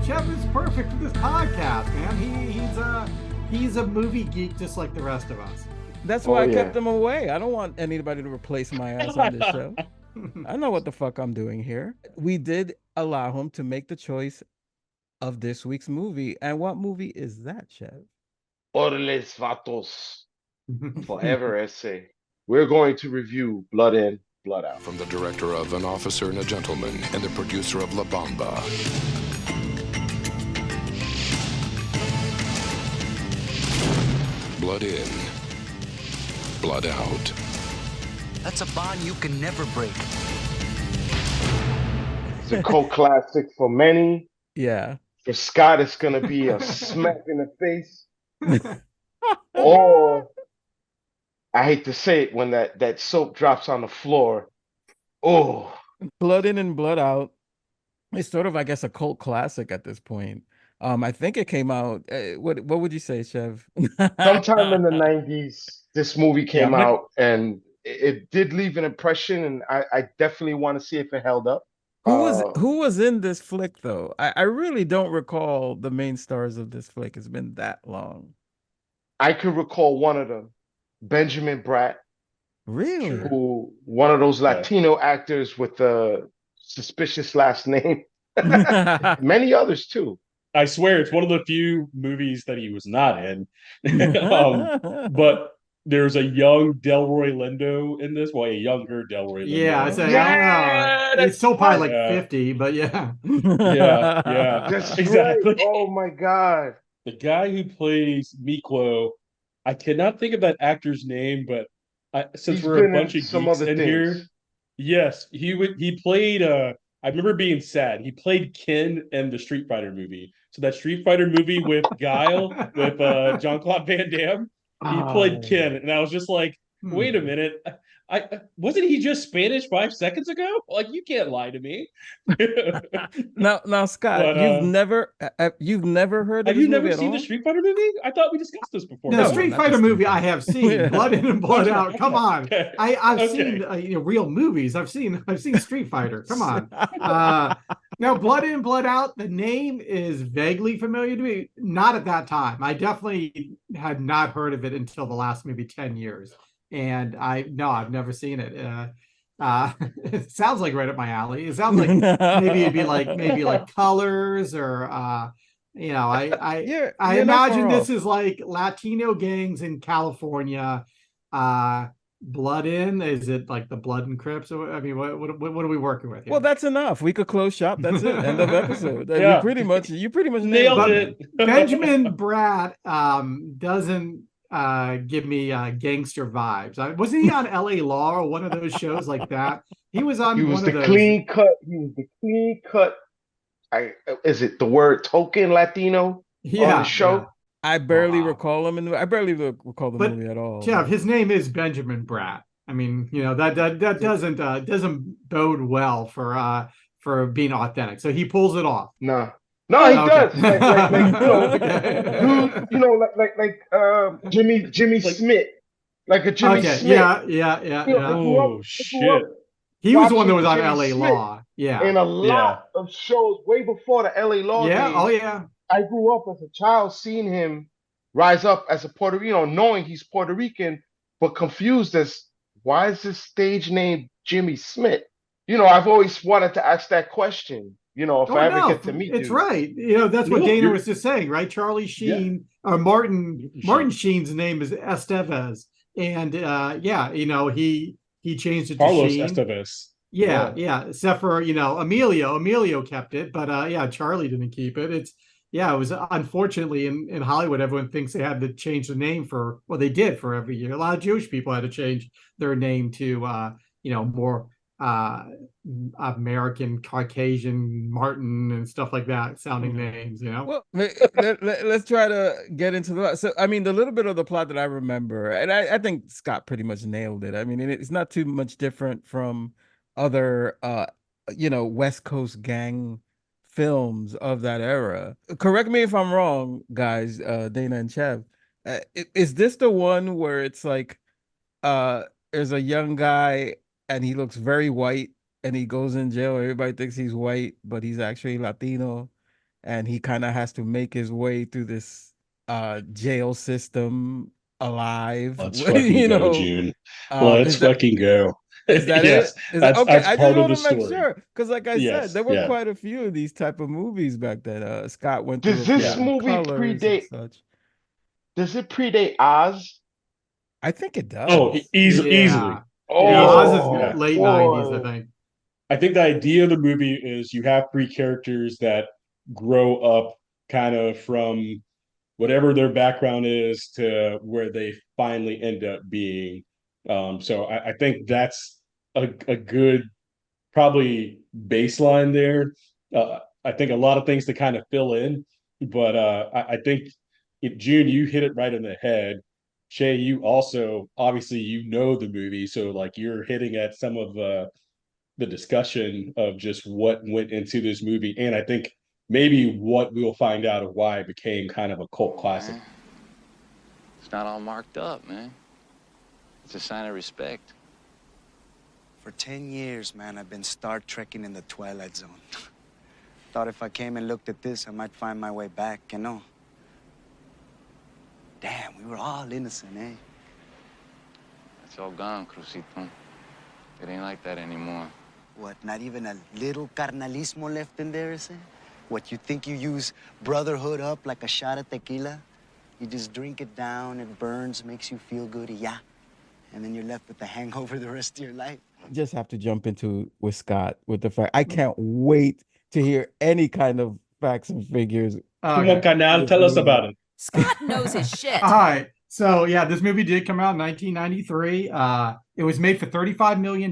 Chavez is perfect for this podcast, man. He's a movie geek just like the rest of us. That's why I kept him away. I don't want anybody to replace my ass on this show. I know what the fuck I'm doing here. We did allow him to make the choice of this week's movie. And what movie is that, Chev? Orles Vatos. Forever essay. We're going to review Blood In, Blood Out. From the director of An Officer and a Gentleman and the producer of La Bamba. Blood In, Blood Out. That's a bond you can never break. It's a cult classic for many. Yeah. For Scott, it's going to be a smack in the face. Or, I hate to say it, when that soap drops on the floor. Oh. Blood In and Blood Out. It's sort of, I guess, a cult classic at this point. I think it came out. What would you say, Chev? Sometime in the 90s, this movie came out, and it did leave an impression, and I definitely want to see if it held up. Who was in this flick, though? I really don't recall the main stars of this flick. It's been that long. I could recall one of them, Benjamin Bratt. Really? Who, one of those Latino actors with a suspicious last name. Many others, too. I swear it's one of the few movies that he was not in. But there's a young Delroy Lindo in this. Well, a younger Delroy Lindo. Yeah, I don't know. It's still probably like 50, but yeah. Yeah. That's exactly. Right. Oh my God. The guy who plays Miklo, I cannot think of that actor's name, but since we're a bunch of geeks in here, yes, he played I remember being sad. He played Ken in the Street Fighter movie. So that Street Fighter movie with Guile, with Jean-Claude Van Damme, he played Ken. And I was just like, wait a minute. I wasn't he just Spanish 5 seconds ago? Like, you can't lie to me. Now, Scott, but, you've never heard of have you this never movie seen the Street Fighter movie? I thought we discussed this before. The Street Fighter movie I have seen. Blood In and Blood Out. Come on. Okay. I've seen real movies. I've seen Street Fighter. Come on. Now, Blood In, Blood Out, the name is vaguely familiar to me. Not at that time. I definitely had not heard of it until the last maybe 10 years. And I've never seen it. It sounds like right up my alley. It sounds like maybe it'd be like Colors or I imagine this is like Latino gangs in California. Blood In, is it like the Blood and Crips? I mean, what are we working with here? Well, that's enough. We could close shop. That's it. End of episode. Yeah. You pretty much nailed it. Benjamin Bratt doesn't give me gangster vibes. Wasn't he on LA Law or one of those shows like that? He was on. He was the clean cut. He was the clean cut. Is it the word token Latino? Yeah, on the show. Yeah. I barely recall him I barely recall the movie at all. Jeff, his name is Benjamin Bratt. I mean, that doesn't bode well for being authentic. So he pulls it off. No, he does. Like Jimmy Smith, like a Jimmy Smith. Yeah. Oh shit! He was the one that was on LA Law. Yeah, in a lot of shows way before the LA Law. Yeah. days. Oh yeah. I grew up as a child seeing him rise up as a Puerto Rican, knowing he's Puerto Rican, but confused as why is his stage name Jimmy Smith? I've always wanted to ask that question. If I ever get to meet it's you. right. That's what Dana was just saying, right? Charlie Sheen or Martin Sheen's name is Estevez, and he changed it to Carlos Sheen. Estevez. Yeah. Except for Emilio kept it, but Charlie didn't keep it. It was unfortunately in Hollywood, everyone thinks they had to change the name they did for every year. A lot of Jewish people had to change their name to more American Caucasian Martin and stuff like that sounding names. Well, let's try to get into the. So I mean, the little bit of the plot that I remember, and I think Scott pretty much nailed it. I mean, it's not too much different from other West Coast gang films of that era. Correct me if I'm wrong, guys, Dana and Chev. Is this the one where it's like there's a young guy and he looks very white and he goes in jail. Everybody thinks he's white, but he's actually Latino, and he kind of has to make his way through this jail system alive. Let's fucking go, June. Let's fucking go. Is that yes, it? Is that okay? that's I just part of want the to make story. sure, because like I said, there were yeah. quite a few of these type of movies back then. Scott went Does through this movie predate? Such. Does it predate Oz? I think it does. Oh, easily. Oh, yeah, Oz is late boy. 90s, I think. I think the idea of the movie is you have three characters that grow up kind of from whatever their background is to where they finally end up being. So I think that's a good probably baseline there. I think a lot of things to kind of fill in, but I think June, you hit it right in the head. Shay, you also obviously you know the movie, so like you're hitting at some of the discussion of just what went into this movie, and I think maybe what we'll find out of why it became kind of a cult classic. Man. It's not all marked up, man. It's a sign of respect. For 10 years, man, I've been Star Trekking in the Twilight Zone. Thought if I came and looked at this, I might find my way back, you know? Damn, we were all innocent, eh? It's all gone, Crucito. It ain't like that anymore. What, not even a little carnalismo left in there, is it? What, you think you use brotherhood up like a shot of tequila? You just drink it down, it burns, makes you feel good, yeah. And then you're left with the hangover the rest of your life. Just have to jump into with Scott with the fact I can't wait to hear any kind of facts and figures. Come on, Canal, tell us about it. Scott knows his shit. All right. So yeah, this movie did come out in 1993. It was made for $35 million.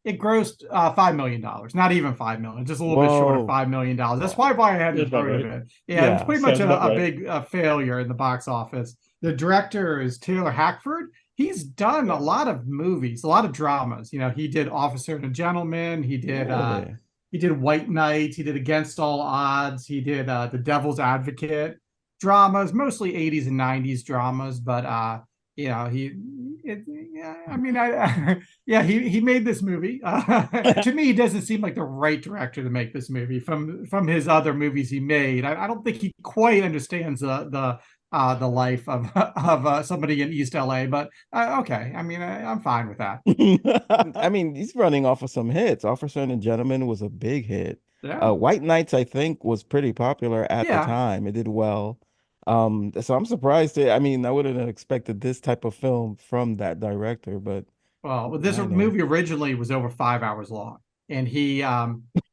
It grossed $5 million, not even $5 million, just a little bit short of $5 million. That's probably why I hadn't heard of it. Yeah, it's pretty much a big failure in the box office. The director is Taylor Hackford. He's done a lot of movies, a lot of dramas. You know, he did Officer and a Gentleman. He did White Knight. He did Against All Odds. He did The Devil's Advocate. Dramas, mostly 80s and 90s dramas, but you know, he made this movie. To me, he doesn't seem like the right director to make this movie from his other movies he made. I don't think he quite understands the life of somebody in East LA, but okay. I mean, I'm fine with that. I mean, he's running off of some hits. Officer and a Gentleman was a big hit. Yeah. White Knights, I think, was pretty popular at the time. It did well. So I'm surprised. I mean, I wouldn't have expected this type of film from that director, but this movie originally was over 5 hours long, and he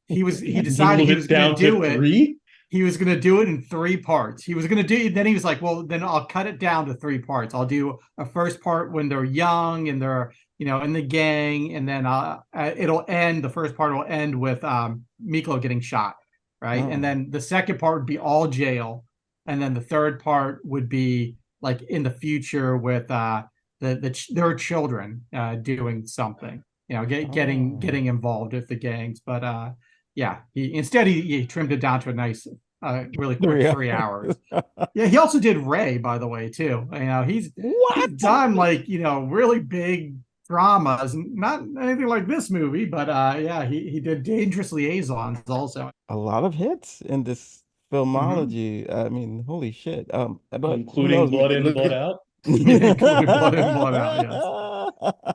decided he was going to do it. 3? He was going to do it in 3 parts. He was going to do it. Then he was like, well, then I'll cut it down to 3 parts. I'll do a first part when they're young and they're, you know, in the gang. And then the first part will end with Miklo getting shot. Right. Oh. And then the second part would be all jail. And then the third part would be like in the future with their children doing something, you know, getting involved with the gangs. But he trimmed it down to a nice, really quick 3 hours. Yeah, he also did Ray, by the way, too. You know, he's done like, you know, really big dramas, not anything like this movie, but he did Dangerous Liaisons also. A lot of hits in this filmology. I mean, holy shit. But including Blood In, Blood Out. Including Blood In, Blood Out, yes.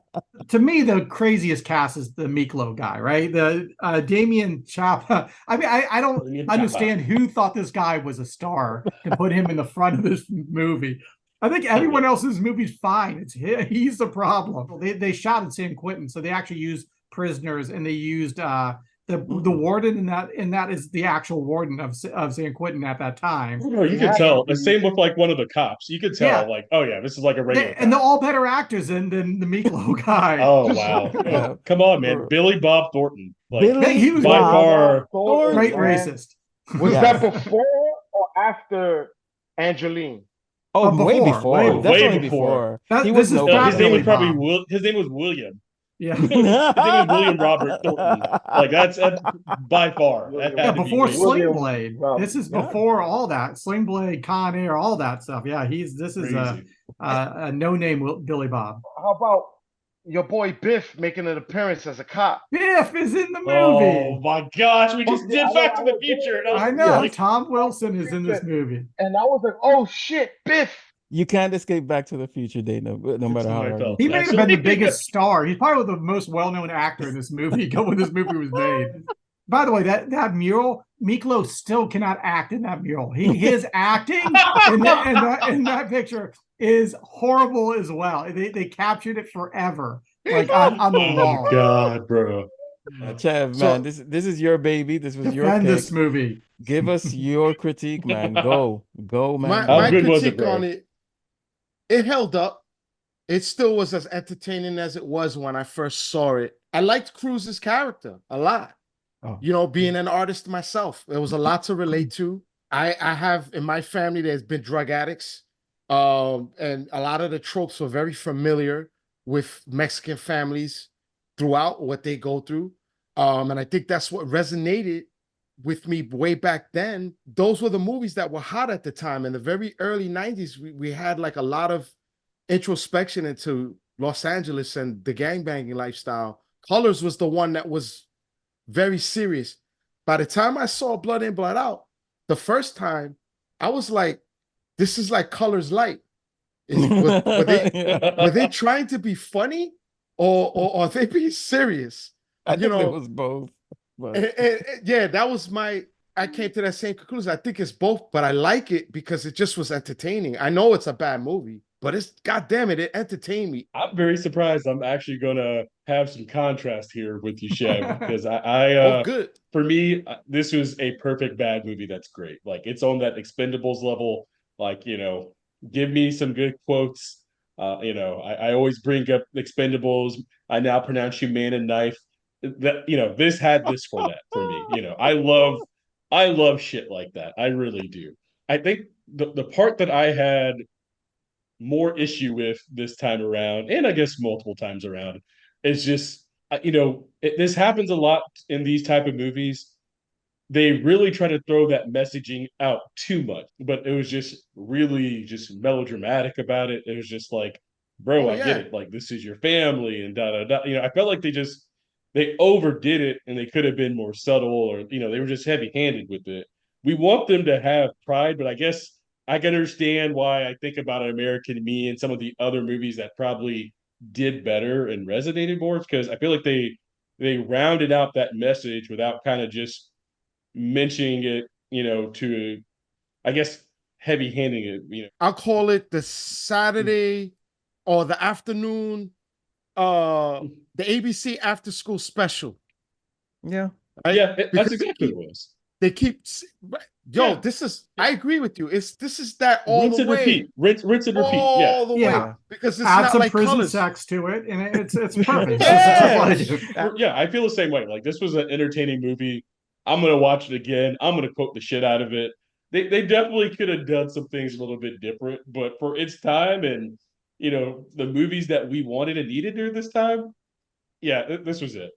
To me, the craziest cast is the Miklo guy, right? The Damien Chapa. I mean, I don't understand who thought this guy was a star to put him in the front of this movie. I think everyone else's movie's fine. It's he's the problem. They shot in San Quentin, so they actually used prisoners, and they used the warden in that is the actual warden of San Quentin at that time. Oh, no, you could tell. The same with like one of the cops. You could tell, like, oh yeah, this is like a regular. And they're all better actors than the Miklo guy. Oh wow! Yeah. Come on, man, Billy Bob Thornton. Like, he was by far great racist. Was that before or after Angeline? Oh, way before. Way before. His name was William. Yeah. His name is William Robert Thornton. Like that's by far. Before Sling Blade. This is before all that. Sling Blade, Con Air, all that stuff. Yeah, this is a no-name Billy Bob. How about your boy Biff making an appearance as a cop. Biff is in the movie. Oh my gosh, we just did Back to the Future. I know. Tom Wilson is in this movie. And I was like, oh shit, Biff. You can't escape Back to the Future, Dana, no matter how hard he may have been the biggest star. He's probably the most well-known actor in this movie when this movie was made. By the way, that mural, Miklo still cannot act in that mural. His acting in that picture is horrible as well. They captured it forever, like on the wall. Oh God, bro. Chav, man, this is your baby. This was your pick. This movie. Give us your critique, man. Go, man. My critique on it. It held up. It still was as entertaining as it was when I first saw it. I liked Cruz's character a lot. Oh. Being an artist myself, there was a lot to relate to. I have in my family, there's been drug addicts. And a lot of the tropes were very familiar with Mexican families throughout what they go through. And I think that's what resonated with me way back then. Those were the movies that were hot at the time. In the very early 90s, we had like a lot of introspection into Los Angeles and the gangbanging lifestyle. Colors was the one that was very serious. By the time I saw Blood In, Blood Out, the first time, I was like, this is like Colors Light. Were they trying to be funny or are they being serious? I think it was both. Yeah, that was I came to that same conclusion. I think it's both, but I like it because it just was entertaining. I know it's a bad movie, but it's goddamn it entertained me. I'm very surprised. I'm actually gonna have some contrast here with you, Chev, because I good. For me, this was a perfect bad movie. That's great. Like it's on that Expendables level. Like give me some good quotes. I always bring up Expendables. I now pronounce you man and knife. That this had this for that for me. I love shit like that. I really do. I think the part that I had more issue with this time around, and I guess multiple times around, is just this happens a lot in these type of movies. They really try to throw that messaging out too much, but it was just really just melodramatic about it. It was just like, bro, I get it. Like this is your family and da da da. I felt like they overdid it and they could have been more subtle, or they were just heavy-handed with it. We want them to have pride, but I guess I can understand why I think about American Me and some of the other movies that probably did better and resonated more, because I feel like they rounded out that message without kind of just mentioning it, to, I guess, heavy-handing it. I'll call it the Saturday or the afternoon, the ABC after school special. Yeah. Right? Yeah, that's exactly what it was. They keep, this is, I agree with you. This is that all rinse the and way. Repeat. Rinse and repeat. All the way. Because it's add not some like prison Colors. sex to it, and it's perfect. Yeah, I feel the same way. Like this was an entertaining movie. I'm gonna watch it again. I'm gonna quote the shit out of it. They definitely could have done some things a little bit different, but for its time and the movies that we wanted and needed during this time, yeah, this was it.